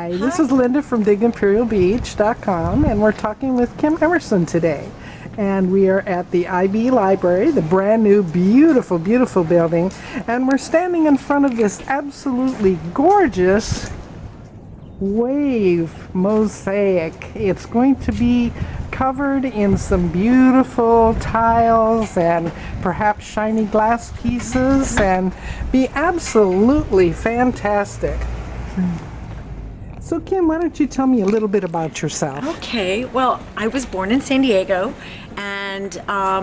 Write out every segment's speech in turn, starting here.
Hi, this is Linda from DigImperialBeach.com, and we're talking with Kim Emerson today. And we are at the IB Library, the brand new, beautiful, beautiful building, and we're standing in front of this absolutely gorgeous wave mosaic. It's going to be covered in some beautiful tiles and perhaps shiny glass pieces and be absolutely fantastic. So Kim, why don't you tell me a little bit about yourself? Okay, well, I was born in San Diego, and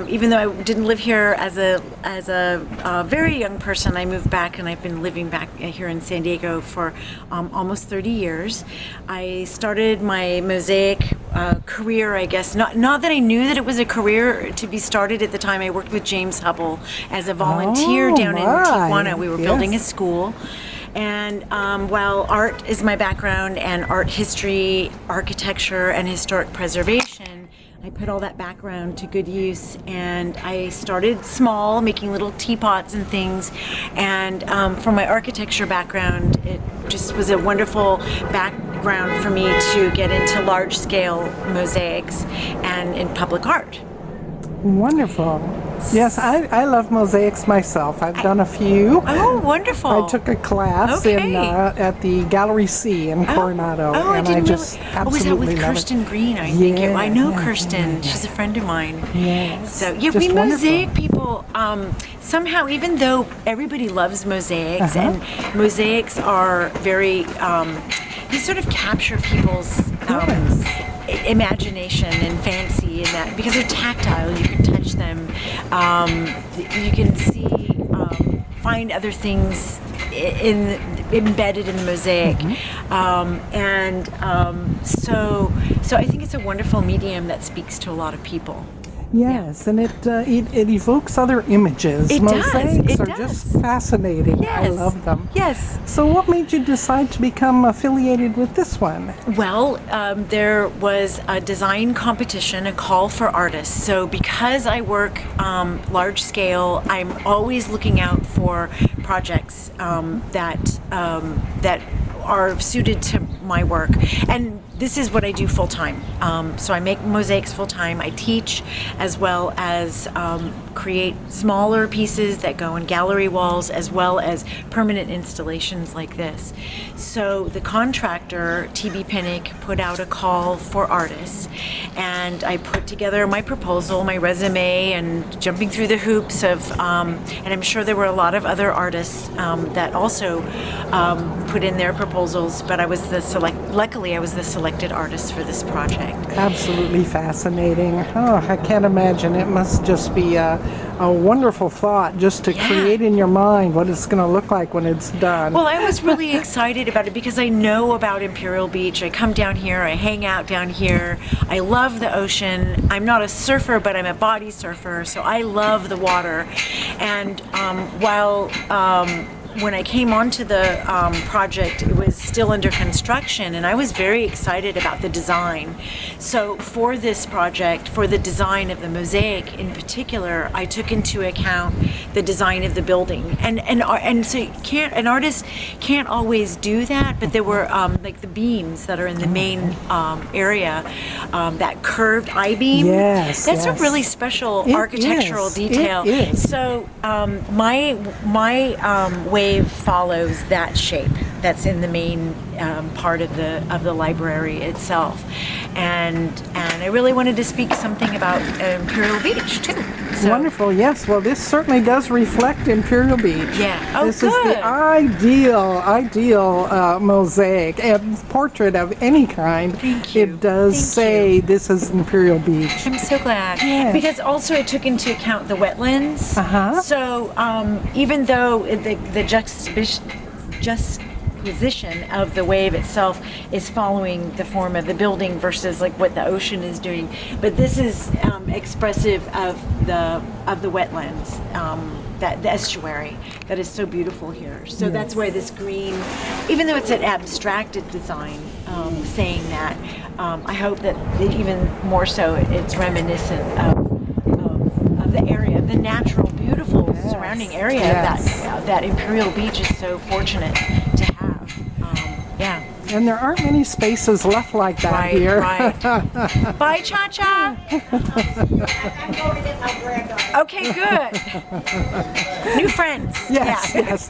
even though I didn't live here as a very young person, I moved back, and I've been living back here in San Diego for almost 30 years. I started my mosaic career, I guess, not that I knew that it was a career to be started at the time. I worked with James Hubble as a volunteer down in Tijuana. We were building a school. And while art is my background, and art history, architecture, and historic preservation, I put all that background to good use, and I started small, making little teapots and things. And from my architecture background, it just was a wonderful background for me to get into large-scale mosaics and in public art. Wonderful. Yes, I love mosaics myself. I've done a few. Oh, wonderful. I took a class at the Gallery C in Coronado, and I just absolutely was that with Kirsten Green, I think? I know Kirsten. She's a friend of mine. Yes. So, yeah, we mosaic people, somehow, even though everybody loves mosaics, and mosaics are very, they sort of capture people's imagination and fancy in that, because they're tactile, you can touch them, you can see, find other things embedded in the mosaic, so I think it's a wonderful medium that speaks to a lot of people. Yes, and it evokes other images. Mosaics are just fascinating. Yes. I love them. Yes. So what made you decide to become affiliated with this one? Well, there was a design competition, a call for artists. So because I work large scale, I'm always looking out for projects that are suited to my work. And this is what I do full time. So I make mosaics full time. I teach, as well as create smaller pieces that go in gallery walls, as well as permanent installations like this. So the contractor, TB Pinnick, put out a call for artists, and I put together my proposal, my resume, and jumping through the hoops of, and I'm sure there were a lot of other artists that also put in their proposals, but luckily I was the selected artist for this project. Absolutely fascinating. Oh, I can't imagine. It must just be a wonderful thought just to create in your mind what it's going to look like when it's done. Well, I was really excited about it because I know about Imperial Beach. I come down here, I hang out down here. I love the ocean. I'm not a surfer, but I'm a body surfer, so I love the water. And when I came onto the project, it was still under construction, and I was very excited about the design. So for this project, for the design of the mosaic in particular, I took into account the design of the building. And so an artist can't always do that, but there were like the beams that are in the main area, that curved I-beam. Yes, that's a really special architectural detail. It is. So my wave follows that shape that's in the main part of the library itself, and I really wanted to speak something about Imperial Beach too. So. Wonderful. Yes. Well, this certainly does reflect Imperial Beach. Yeah. Oh, this good. is the ideal mosaic and portrait of any kind. Thank you. It does say this is Imperial Beach. I'm so glad. Yes. Because also it took into account the wetlands. So even though the juxtaposition of the wave itself is following the form of the building versus like what the ocean is doing, but this is expressive of the wetlands, that the estuary that is so beautiful here. So that's why this green, even though it's an abstracted design, saying that, I hope that even more so it's reminiscent of the area, the natural, beautiful surrounding area that Imperial Beach is so fortunate to have. And there aren't many spaces left like that Right, here. right. Bye, Cha-Cha. Okay, good. New friends. Yes, Yeah. yes,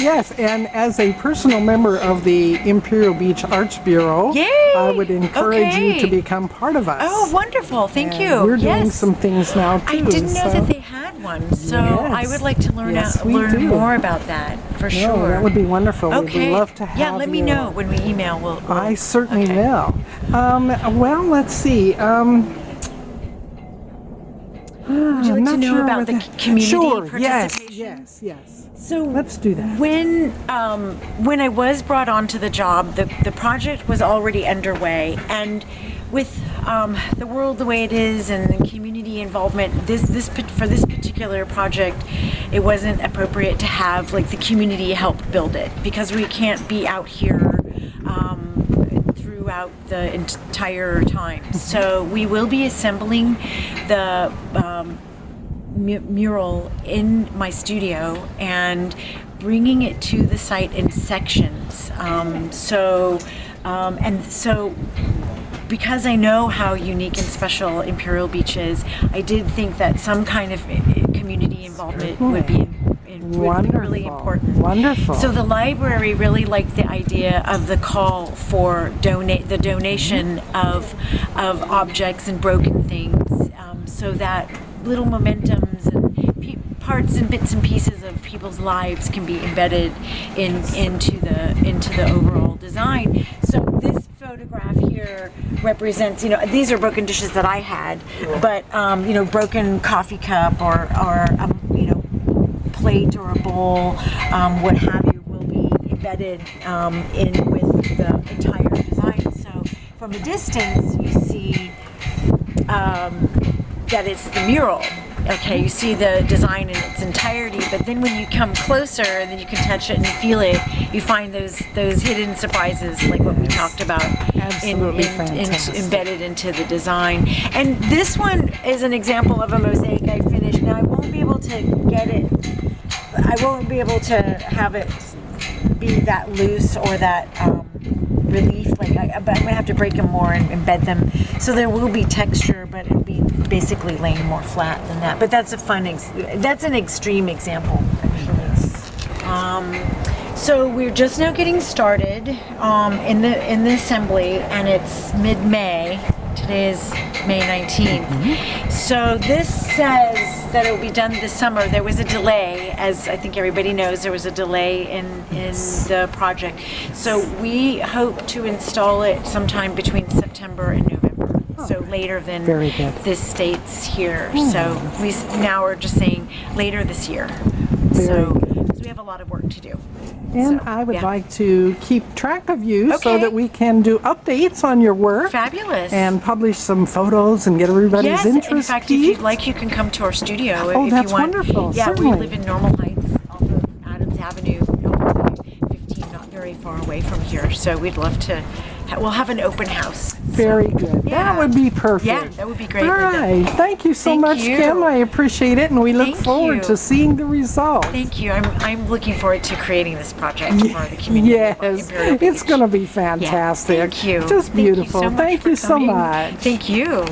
yes. And as a personal member of the Imperial Beach Arts Bureau, Yay! I would encourage you Okay. to become part of us. Oh, wonderful. Thank And you. We're doing Yes. some things now too. I didn't know so- that they had one, so I Yes. would like to learn Yes, we learn do. more about that for No, sure. that would be wonderful. Okay. We'd love to have Yeah, let me you. know when we email. We'll I certainly okay. will. Well, let's see. Would you like to know about the community Sure. Yes. participation? Yes. Yes. So Let's do that. When I was brought onto the job, the project was already underway, and with the world the way it is and the community involvement, for this particular project, it wasn't appropriate to have like the community help build it because we can't be out here throughout the entire time. So we will be assembling the mural in my studio and bringing it to the site in sections. So because I know how unique and special Imperial Beach is, I did think that some kind of community involvement would be really important. Wonderful. So the library really liked the idea of the call for the donation of objects and broken things, so that little momentums and parts and bits and pieces of people's lives can be embedded into the overall design. So this photograph here represents, these are broken dishes that I had, but broken coffee cup or plate or a bowl, what have you, will be embedded in with the entire design. So from a distance, you see that it's the mural. Okay, you see the design in its entirety, but then when you come closer and then you can touch it and feel it, you find those hidden surprises like what we talked about embedded into the design. And this one is an example of a mosaic I finished. Now I won't be able to have it be that loose or that relief, but I'm gonna have to break them more and embed them, so there will be texture, but it'll be basically laying more flat than that. But that's that's an extreme example, actually. So we're just now getting started in the assembly, and it's mid-May. Today is May 19th. So this says that it will be done this summer. There was a delay, as I think everybody knows, there was a delay in the project. So we hope to install it sometime between September and November. So later than this states here. So we now are just saying later this year. So we have a lot of work to do. And I would like to keep track of you so that we can do updates on your work. Fabulous. And publish some photos and get everybody's interest. In fact, if you'd like, you can come to our studio if you that's want. wonderful. Yeah, certainly. we live in Normal Heights off of Adams Avenue, 15, not very far away from here. So we'd love to. We'll have an open house. Very good. Yeah. That would be perfect. Yeah, that would be great. All right. Thank you so Thank much, you. Kim. I appreciate it, and we look Thank forward you. to seeing the results. Thank you. I'm looking forward to creating this project for the community. Yes, Imperial it's Beach. going to be fantastic. Yeah, thank you. Just beautiful. Thank you so much. Thank you.